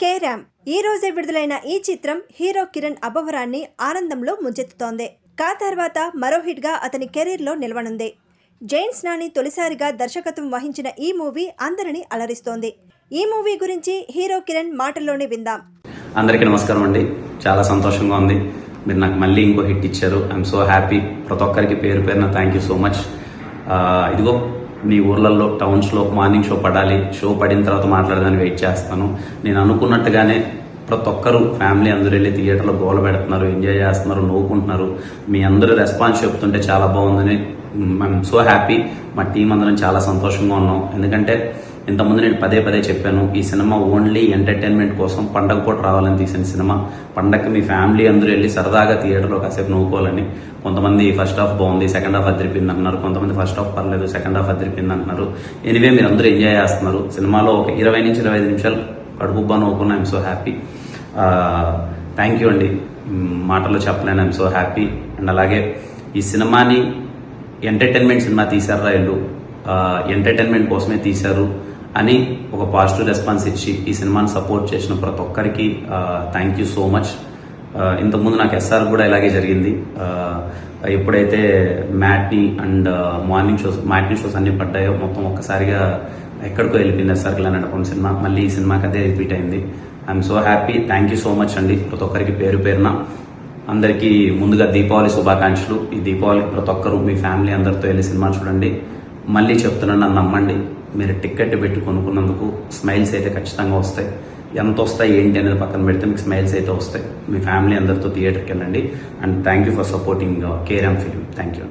Carrom ఈ రోజే విడుదలైన ఈ చిత్రం హీరో కిరణ్ అబ్బవరాన్ని ఆనందంలో ముంచెత్తుతోంది. కా తర్వాత మరో హిట్ గా అతని కెరీర్ లో నిలవనుంది. జైన్స్ నాని తొలిసారిగా దర్శకత్వం వహించిన ఈ మూవీ అందరినీ అలరిస్తోంది. ఈ మూవీ గురించి హీరో కిరణ్ మాటల్లోనే విందాం. అందరికీ నమస్కారం అండి. చాలా సంతోషంగా ఉంది. మీరు నాకు మళ్ళీ ఇంకో హిట్ ఇచ్చారు. I'm so happy. ప్రతి ఒక్కరికి పేరు పేరున థ్యాంక్ యూ సో మచ్. ఇదిగో మీ ఊర్లలో టౌన్స్లో మార్నింగ్ షో పడాలి, షో పడిన తర్వాత మాట్లాడదాన్ని వెయిట్ చేస్తాను. నేను అనుకున్నట్టుగానే ప్రతి ఒక్కరు ఫ్యామిలీ అందరూ వెళ్ళి థియేటర్లో గోల పెడుతున్నారు, ఎంజాయ్ చేస్తున్నారు, నవ్వుకుంటున్నారు. మీ అందరూ రెస్పాన్స్ చెప్తుంటే చాలా బాగుందని ఐఎమ్ సో హ్యాపీ. మా టీం అందరం చాలా సంతోషంగా ఉన్నాం. ఎందుకంటే ఇంతకుముందు నేను పదే పదే చెప్పాను, ఈ సినిమా ఓన్లీ ఎంటర్టైన్మెంట్ కోసం పండగ పూట రావాలని తీసిన సినిమా. పండగకి మీ ఫ్యామిలీ అందరూ వెళ్ళి సరదాగా థియేటర్లో కాసేపు నవ్వుకోవాలని. కొంతమంది ఫస్ట్ హాఫ్ బాగుంది, సెకండ్ హాఫ్ అదిరిపోయింది అంటున్నారు. కొంతమంది ఫస్ట్ హాఫ్ పర్లేదు, సెకండ్ హాఫ్ అదిరిపోయింది అంటున్నారు. ఎనివే మీరు అందరూ ఎంజాయ్ చేస్తున్నారు. సినిమాలో ఒక 20 నుంచి 25 నిమిషాలు కడుపుబ్బా నవ్వుకున్నా. I'm so happy. Thank you అండి. మాటల్లో చెప్పలేను. I'm so happy. అండ్ అలాగే ఈ సినిమాని ఎంటర్టైన్మెంట్ సినిమా తీశారు వీళ్ళు, ఎంటర్టైన్మెంట్ కోసమే తీశారు అని ఒక పాజిటివ్ రెస్పాన్స్ ఇచ్చి ఈ సినిమాని సపోర్ట్ చేసిన ప్రతి ఒక్కరికి థ్యాంక్ యూ సో మచ్. ఇంతకుముందు నాకు ఎస్ఆర్ కూడా ఇలాగే జరిగింది. ఎప్పుడైతే మ్యాట్ని అండ్ మ్యాట్ని షోస్ అన్ని పడ్డాయో మొత్తం ఒక్కసారిగా ఎక్కడికో వెళ్ళిపోయింది ఎస్ఆర్కి అనుకున్న సినిమా. మళ్ళీ ఈ సినిమాకి అదే రిపీట్ అయింది. I'm so happy. Thank you so much అండి ప్రతి ఒక్కరికి పేరు పేరున. అందరికీ ముందుగా దీపావళి శుభాకాంక్షలు. ఈ దీపావళికి ప్రతి ఒక్కరు మీ ఫ్యామిలీ అందరితో వెళ్ళి సినిమా చూడండి. మళ్ళీ చెప్తున్నాను, నన్ను నమ్మండి. మీరు టికెట్ పెట్టి కొనుక్కున్నందుకు స్మైల్స్ అయితే ఖచ్చితంగా వస్తాయి. ఎంత వస్తాయి ఏంటి అనేది పక్కన పెడితే మీకు స్మైల్స్ అయితే వస్తాయి. మీ ఫ్యామిలీ అందరితో థియేటర్కి వెళ్ళండి. And thank you for supporting carrom film. Thank you.